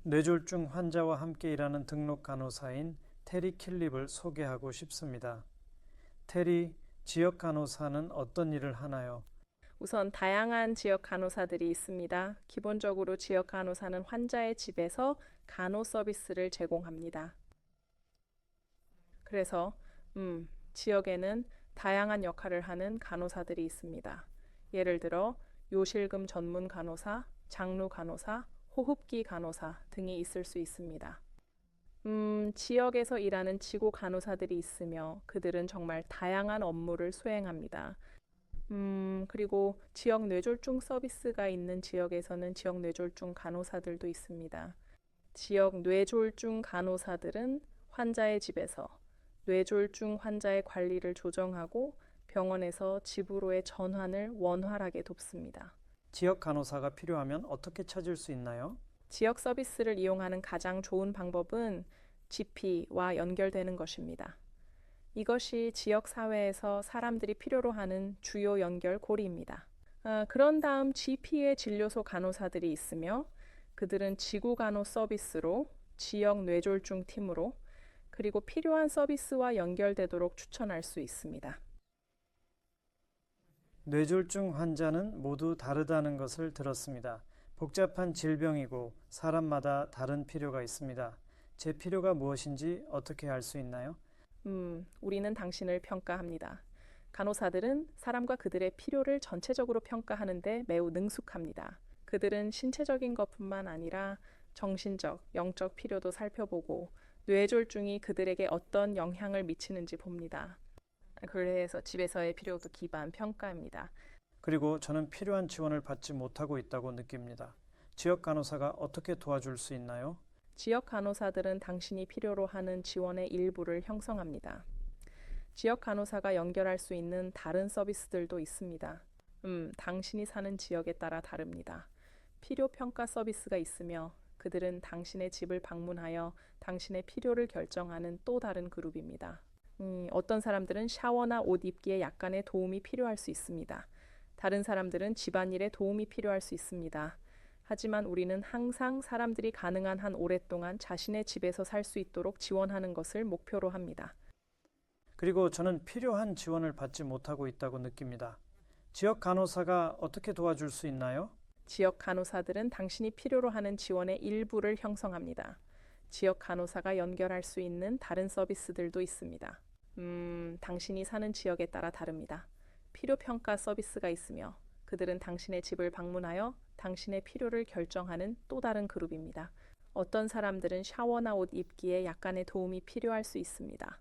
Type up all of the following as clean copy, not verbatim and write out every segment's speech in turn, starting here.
뇌졸중 환자와 함께 일하는 등록 간호사인 테리 킬립을 소개하고 싶습니다. 테리, 지역 간호사는 어떤 일을 하나요? 우선 다양한 지역 간호사들이 있습니다. 기본적으로 지역 간호사는 환자의 집에서 간호 서비스를 제공합니다. 그래서 지역에는 다양한 역할을 하는 간호사들이 있습니다. 예를 들어 요실금 전문 간호사, 장루 간호사, 호흡기 간호사 등이 있을 수 있습니다. 지역에서 일하는 지구 간호사들이 있으며 그들은 정말 다양한 업무를 수행합니다. 그리고 지역 뇌졸중 서비스가 있는 지역에서는 지역 뇌졸중 간호사들도 있습니다. 지역 뇌졸중 간호사들은 환자의 집에서 뇌졸중 환자의 관리를 조정하고 병원에서 집으로의 전환을 원활하게 돕습니다. 지역 간호사가 필요하면 어떻게 찾을 수 있나요? 지역 서비스를 이용하는 가장 좋은 방법은 GP와 연결되는 것입니다. 이것이 지역 사회에서 사람들이 필요로 하는 주요 연결고리입니다. 그런 다음 GP의 진료소 간호사들이 있으며 그들은 지구 간호 서비스로 지역 뇌졸중 팀으로 그리고 필요한 서비스와 연결되도록 추천할 수 있습니다. 뇌졸중 환자는 모두 다르다는 것을 들었습니다. 복잡한 질병이고 사람마다 다른 필요가 있습니다. 제 필요가 무엇인지 어떻게 알 수 있나요? 우리는 당신을 평가합니다. 간호사들은 사람과 그들의 필요를 전체적으로 평가하는데 매우 능숙합니다. 그들은 신체적인 것뿐만 아니라 정신적, 영적 필요도 살펴보고 뇌졸중이 그들에게 어떤 영향을 미치는지 봅니다. 그래서 집에서의 필요도 기반 평가입니다. 그리고 저는 필요한 지원을 받지 못하고 있다고 느낍니다. 지역 간호사가 어떻게 도와줄 수 있나요? 지역 간호사들은 당신이 필요로 하는 지원의 일부를 형성합니다. 지역 간호사가 연결할 수 있는 다른 서비스들도 있습니다. 당신이 사는 지역에 따라 다릅니다. 필요 평가 서비스가 있으며 그들은 당신의 집을 방문하여 당신의 필요를 결정하는 또 다른 그룹입니다. 어떤 사람들은 샤워나 옷 입기에 약간의 도움이 필요할 수 있습니다. 다른 사람들은 집안일에 도움이 필요할 수 있습니다. 하지만 우리는 항상 사람들이 가능한 한 오랫동안 자신의 집에서 살 수 있도록 지원하는 것을 목표로 합니다. 그리고 저는 필요한 지원을 받지 못하고 있다고 느낍니다. 지역 간호사가 어떻게 도와줄 수 있나요? 지역 간호사들은 당신이 필요로 하는 지원의 일부를 형성합니다. 지역 간호사가 연결할 수 있는 다른 서비스들도 있습니다. 당신이 사는 지역에 따라 다릅니다. 필요 평가 서비스가 있으며 그들은 당신의 집을 방문하여 당신의 필요를 결정하는 또 다른 그룹입니다. 어떤 사람들은 샤워나 옷 입기에 약간의 도움이 필요할 수 있습니다.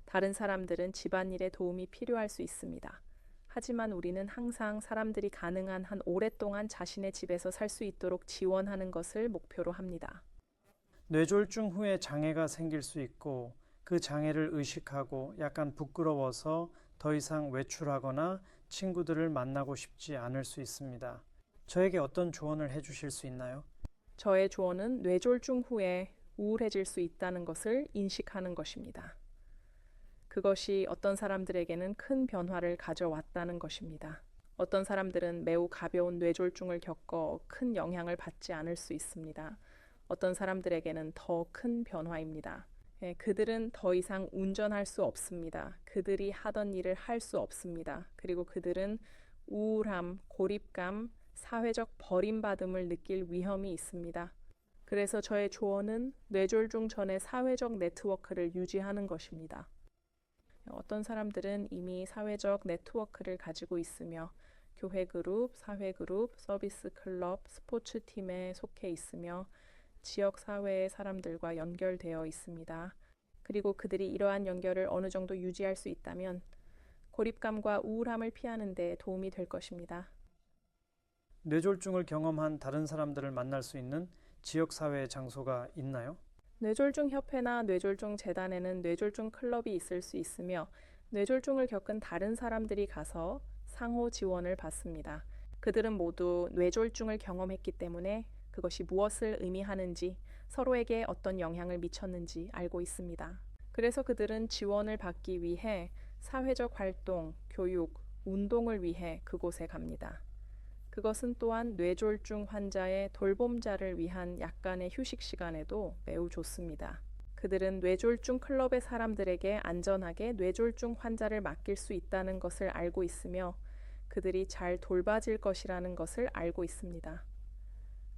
다른 사람들은 집안일에 도움이 필요할 수 있습니다. 하지만 우리는 항상 사람들이 가능한 한 오랫동안 자신의 집에서 살 수 있도록 지원하는 것을 목표로 합니다. 뇌졸중 후에 장애가 생길 수 있고 그 장애를 의식하고 약간 부끄러워서 더 이상 외출하거나 친구들을 만나고 싶지 않을 수 있습니다. 저에게 어떤 조언을 해주실 수 있나요? 저의 조언은 뇌졸중 후에 우울해질 수 있다는 것을 인식하는 것입니다. 그것이 어떤 사람들에게는 큰 변화를 가져왔다는 것입니다. 어떤 사람들은 매우 가벼운 뇌졸중을 겪어 큰 영향을 받지 않을 수 있습니다. 어떤 사람들에게는 더 큰 변화입니다. 그들은 더 이상 운전할 수 없습니다. 그들이 하던 일을 할 수 없습니다. 그리고 그들은 우울함, 고립감, 사회적 버림받음을 느낄 위험이 있습니다. 그래서 저의 조언은 뇌졸중 전의 사회적 네트워크를 유지하는 것입니다. 어떤 사람들은 이미 사회적 네트워크를 가지고 있으며 교회 그룹, 사회 그룹, 서비스 클럽, 스포츠 팀에 속해 있으며 지역 사회의 사람들과 연결되어 있습니다. 그리고 그들이 이러한 연결을 어느 정도 유지할 수 있다면 고립감과 우울함을 피하는 데 도움이 될 것입니다. 뇌졸중을 경험한 다른 사람들을 만날 수 있는 지역사회의 장소가 있나요? 뇌졸중 협회나 뇌졸중 재단에는 뇌졸중 클럽이 있을 수 있으며 뇌졸중을 겪은 다른 사람들이 가서 상호 지원을 받습니다. 그들은 모두 뇌졸중을 경험했기 때문에 그것이 무엇을 의미하는지 서로에게 어떤 영향을 미쳤는지 알고 있습니다. 그래서 그들은 지원을 받기 위해 사회적 활동, 교육, 운동을 위해 그곳에 갑니다. 그것은 또한 뇌졸중 환자의 돌봄자를 위한 약간의 휴식 시간에도 매우 좋습니다. 그들은 뇌졸중 클럽의 사람들에게 안전하게 뇌졸중 환자를 맡길 수 있다는 것을 알고 있으며 그들이 잘 돌봐질 것이라는 것을 알고 있습니다.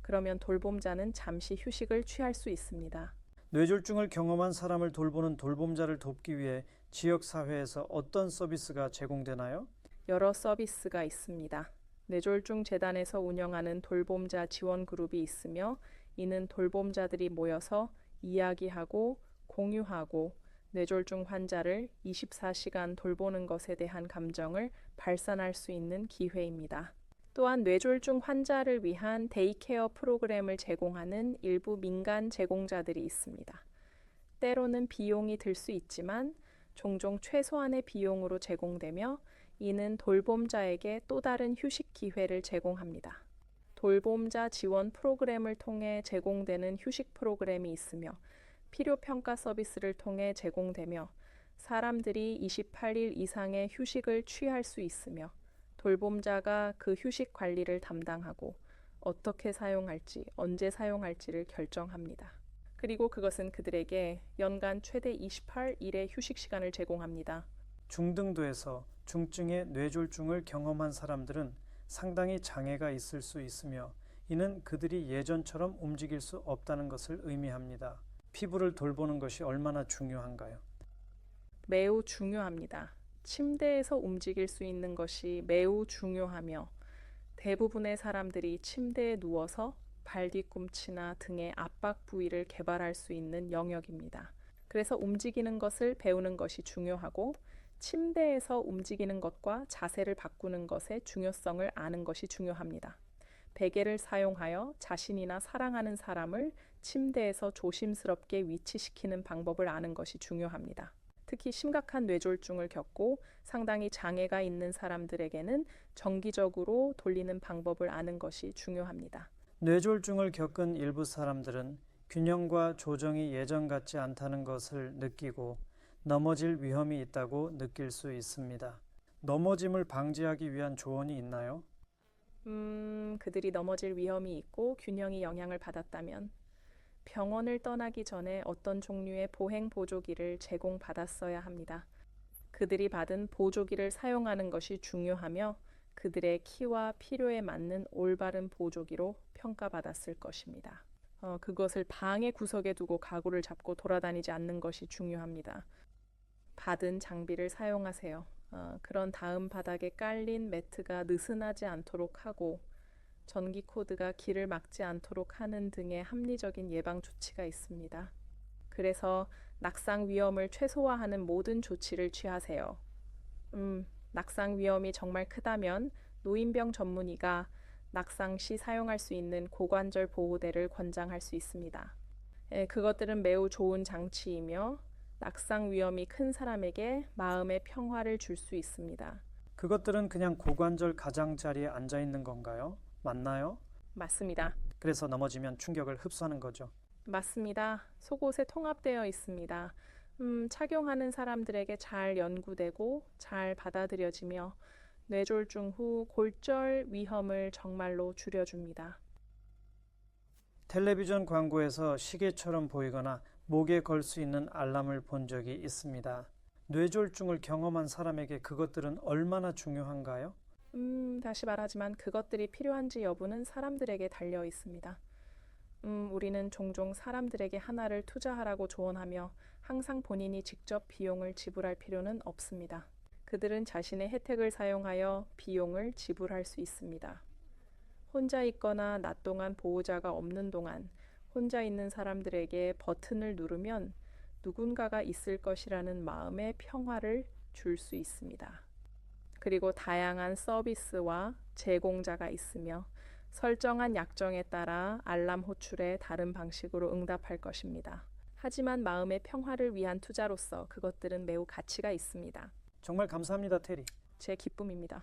그러면 돌봄자는 잠시 휴식을 취할 수 있습니다. 뇌졸중을 경험한 사람을 돌보는 돌봄자를 돕기 위해 지역사회에서 어떤 서비스가 제공되나요? 여러 서비스가 있습니다. 뇌졸중 재단에서 운영하는 돌봄자 지원 그룹이 있으며 이는 돌봄자들이 모여서 이야기하고 공유하고 뇌졸중 환자를 24시간 돌보는 것에 대한 감정을 발산할 수 있는 기회입니다. 또한 뇌졸중 환자를 위한 데이케어 프로그램을 제공하는 일부 민간 제공자들이 있습니다. 때로는 비용이 들 수 있지만 종종 최소한의 비용으로 제공되며 이는 돌봄자에게 또 다른 휴식 기회를 제공합니다. 돌봄자 지원 프로그램을 통해 제공되는 휴식 프로그램이 있으며 필요평가 서비스를 통해 제공되며 사람들이 28일 이상의 휴식을 취할 수 있으며 돌봄자가 그 휴식 관리를 담당하고 어떻게 사용할지, 언제 사용할지를 결정합니다. 그리고 그것은 그들에게 연간 최대 28일의 휴식 시간을 제공합니다. 중등도에서 중증의 뇌졸중을 경험한 사람들은 상당히 장애가 있을 수 있으며 이는 그들이 예전처럼 움직일 수 없다는 것을 의미합니다. 피부를 돌보는 것이 얼마나 중요한가요? 매우 중요합니다. 침대에서 움직일 수 있는 것이 매우 중요하며 대부분의 사람들이 침대에 누워서 발 뒤꿈치나 등의 압박 부위를 개발할 수 있는 영역입니다. 그래서 움직이는 것을 배우는 것이 중요하고 침대에서 움직이는 것과 자세를 바꾸는 것의 중요성을 아는 것이 중요합니다. 베개를 사용하여 자신이나 사랑하는 사람을 침대에서 조심스럽게 위치시키는 방법을 아는 것이 중요합니다. 특히 심각한 뇌졸중을 겪고 상당히 장애가 있는 사람들에게는 정기적으로 돌리는 방법을 아는 것이 중요합니다. 뇌졸중을 겪은 일부 사람들은 균형과 조정이 예전 같지 않다는 것을 느끼고 넘어질 위험이 있다고 느낄 수 있습니다. 넘어짐을 방지하기 위한 조언이 있나요? 그들이 넘어질 위험이 있고 균형이 영향을 받았다면 병원을 떠나기 전에 어떤 종류의 보행 보조기를 제공받았어야 합니다. 그들이 받은 보조기를 사용하는 것이 중요하며 그들의 키와 필요에 맞는 올바른 보조기로 평가받았을 것입니다. 그것을 방의 구석에 두고 가구를 잡고 돌아다니지 않는 것이 중요합니다. 받은 장비를 사용하세요. 그런 다음 바닥에 깔린 매트가 느슨하지 않도록 하고 전기 코드가 길을 막지 않도록 하는 등의 합리적인 예방 조치가 있습니다. 그래서 낙상 위험을 최소화하는 모든 조치를 취하세요. 낙상 위험이 정말 크다면 노인병 전문의가 낙상 시 사용할 수 있는 고관절 보호대를 권장할 수 있습니다. 그것들은 매우 좋은 장치이며 낙상 위험이 큰 사람에게 마음의 평화를 줄 수 있습니다. 그것들은 그냥 고관절 가장자리에 앉아 있는 건가요? 맞나요? 맞습니다. 그래서 넘어지면 충격을 흡수하는 거죠. 맞습니다. 속옷에 통합되어 있습니다. 착용하는 사람들에게 잘 연구되고 잘 받아들여지며 뇌졸중 후 골절 위험을 정말로 줄여줍니다. 텔레비전 광고에서 시계처럼 보이거나 목에 걸 수 있는 알람을 본 적이 있습니다. 뇌졸중을 경험한 사람에게 그것들은 얼마나 중요한가요? 다시 말하지만 그것들이 필요한지 여부는 사람들에게 달려 있습니다. 우리는 종종 사람들에게 하나를 투자하라고 조언하며 항상 본인이 직접 비용을 지불할 필요는 없습니다. 그들은 자신의 혜택을 사용하여 비용을 지불할 수 있습니다. 혼자 있거나 낮 동안 보호자가 없는 동안 혼자 있는 사람들에게 버튼을 누르면 누군가가 있을 것이라는 마음의 평화를 줄 수 있습니다. 그리고 다양한 서비스와 제공자가 있으며 설정한 약정에 따라 알람 호출에 다른 방식으로 응답할 것입니다. 하지만 마음의 평화를 위한 투자로서 그것들은 매우 가치가 있습니다. 정말 감사합니다, 테리. 제 기쁨입니다.